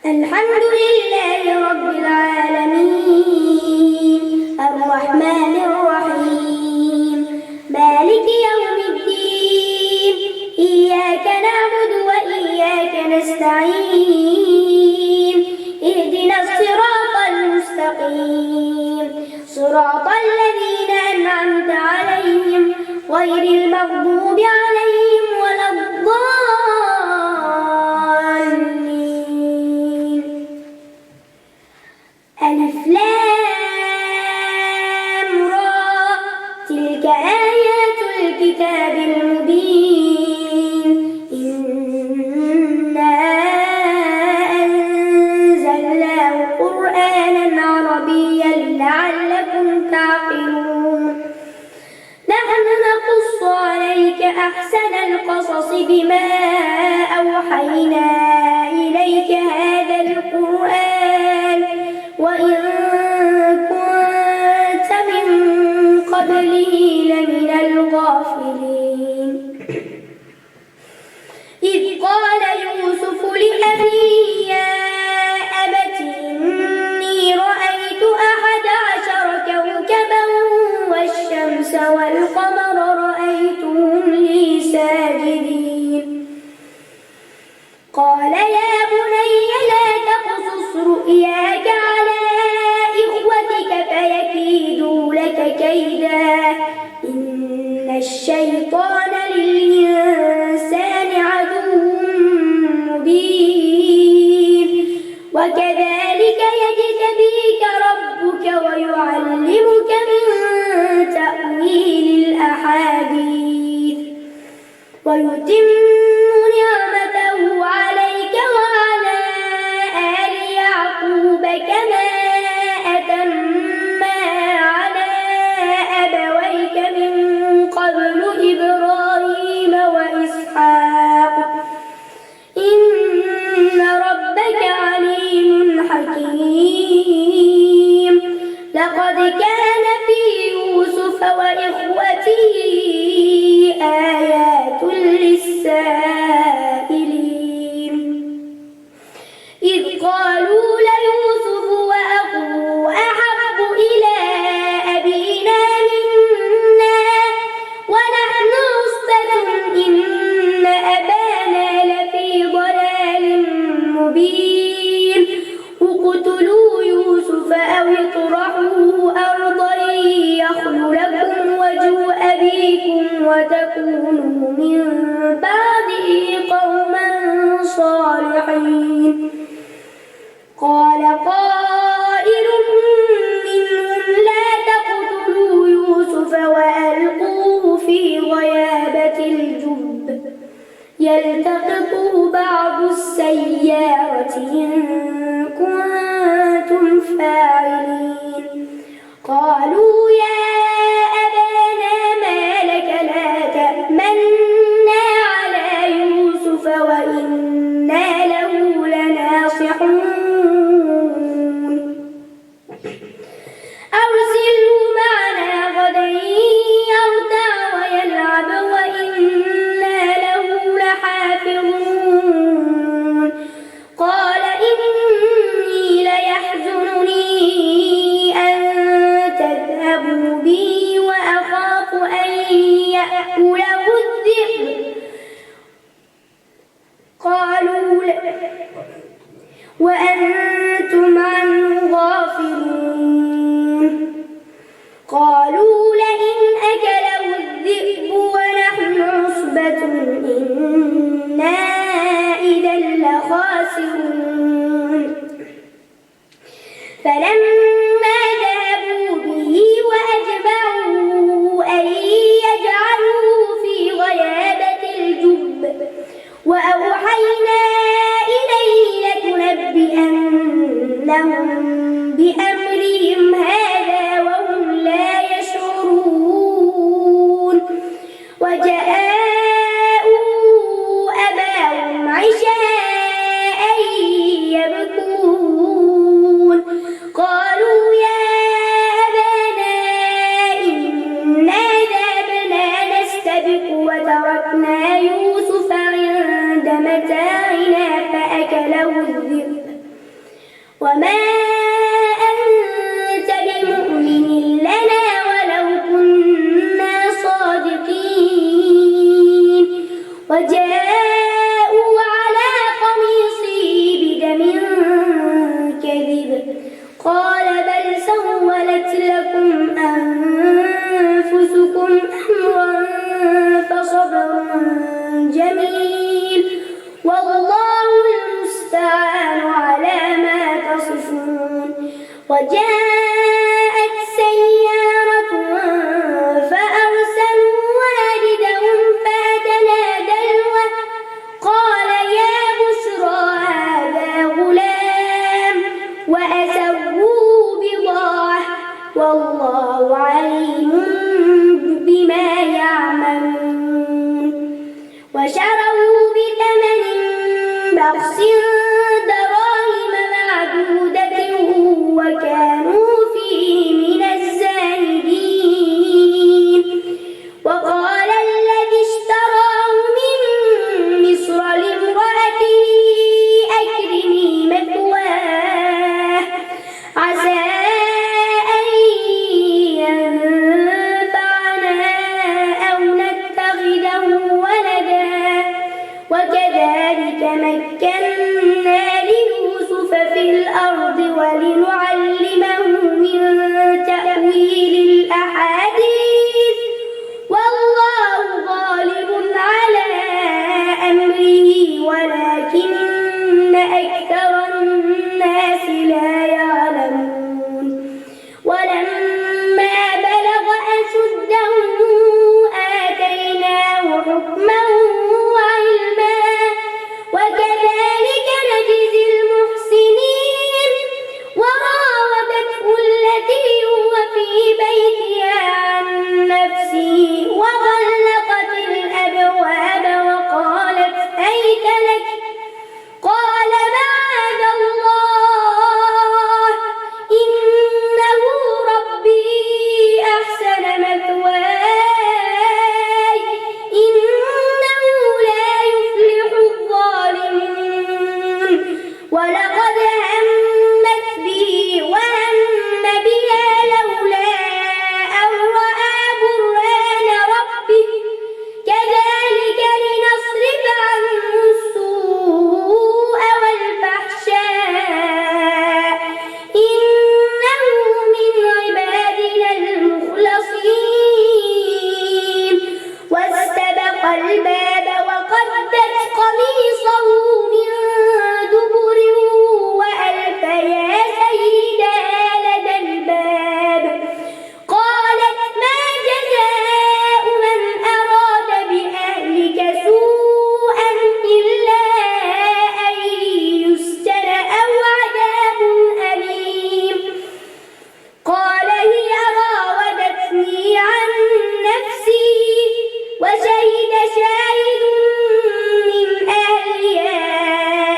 الحمد لله رب العالمين الرحمن الرحيم مالك يوم الدين إياك نعبد وإياك نستعين اهدنا الصراط المستقيم صراط الذين أنعمت عليهم غير المغضوب عليهم ولا الضالين. ألف لام را تلك آيات الكتاب المبين إنا أنزلناه قرآنا عربيا لعلكم تعقلون. نحن نقص عليك أحسن القصص بما أوحينا إليك هذا القرآن وإن كنت من قبله لمن الغافلين. إذ قال يوسف لأبيه يا أبت إني رأيت 11 كوكبا والشمس والقمر رأيتهم لي ساجدين. قال يا بني لا تقصص رؤياك على إخوتك فيكيدوا لك كيدا إن الشيطان للإنسان عدو مبين. وكذلك يجتبيك ربك ويعلمك من تأويل الأحاديث ويتم نعمته عليك وعلى آل يعقوب كما أتمها على أبويك من قبل إبراهيم وإسحاق إن ربك عليم حكيم. لقد كان في يوسف وإخوته آيات للسائلين إذ قالوا ليوسف وأخوه أحب إلى أبينا منا ونحن عصبة إن أبانا لفي ضلال مبين. اقتلوا يوسف أو اطرحوه أرضا يخل لكم وجه أبيكم وتكونوا من بعده قوما صالحين. قال قائل منهم لا تقتلوا يوسف وألقوه في غيابة الجب يلتقطه بعض السيارة إن كنتم فاعلين. قالوا يا أبانا ما لك لا تأمنا على يوسف وإنا له لناصحون. أرسله معنا غدا يرتع ويلعب وإنا له لحافظون. قال إني ليحزنني أن تذهبوا بي وأخاف أن يأكله الذئب. قالوا وأنتم عنه غافلون. قالوا لئن أكله الذئب ونحن عصبة إنا إذا لخاسرون. فلما ذهبوا به وأجمعوا أن يجعلوه في غيابة الجب وأوحينا إليه لتنبئنهم بأمرهم هذا وهم لا يشعرون. وجاءوا أباهم عشاء يبكون. قالوا يا أبانا إنا ذهبنا نستبق وتركنا يوسف عند متاعنا فأكله الذئب وما أنت بمؤمن لنا ولو كنا صادقين وجاءوا على قميصه بدم كذب قال بل سولت لكم أنفسكم أمرا فصبر جميل والله المستعان على ما تصفون وجاءت سيارة فأرسلوا واردهم فأدلى دلوه قال يا بشرى هذا غلام وأسروا بضاعة والله عليم بما يعملون وشروا بثمن بخس دراهم معدودة وكانوا فيه من الزاهدين وقال الذي اشتراه من مصر لامرأته أكرمي مثواه عسى أن ينفعنا أو نتخذه ولدا وكذلك مكنا ليوسف في الأرض ولنعلمه من تأويل الأحاديث والله غالب على أمره ولكن أكثر الناس لا يعلمون ولما بلغ أشده آتيناه حكما وعلما وكذلك نجزي المحسنين وراودته التي هو في بيتها عن نفسه وغلقت الأبواب وقالت هيت لك قال معاذ الله إنه ربي أحسن مثواي إنه لا يفلح الظالمون ولقد همت به وهم بها لولا أن رأى برهان ربه كذلك لنصرف عنه السوء والفحشاء إنه من عبادنا المخلصين واستبق الباب وقدت قميصه من دبر وألف يا سيدها لدى الباب قالت ما جزاء من أراد بأهلك سوءا إلا أن يسجن أو عذاب أليم قال هي راودتني عن نفسي وشهد شاهد من أهلها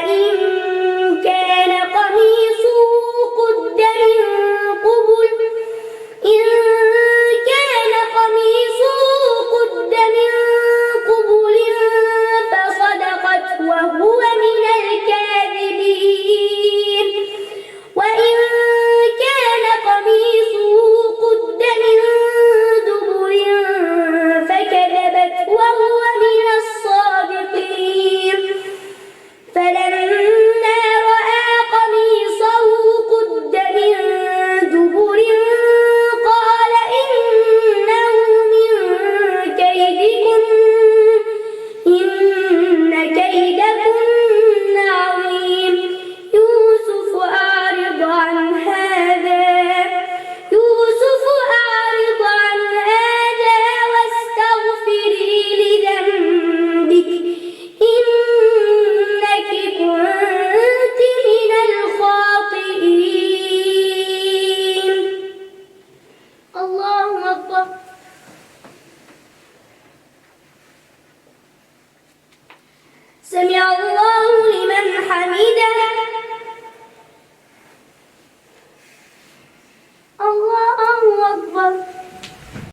إن كان قميصه قد من قبل فصدقت وهو من الكاذبين وإن كان قميصه قد من دبر فكذبت وهو من الصادقين فلما رأى قميصه قد من دبر قال إنه من كيدكن إن كيدكن عظيم يوسف أعرض عن هذا واستغفري لذنبك إنك كنت من الخاطئين الله أكبر سمع الله لمن حمده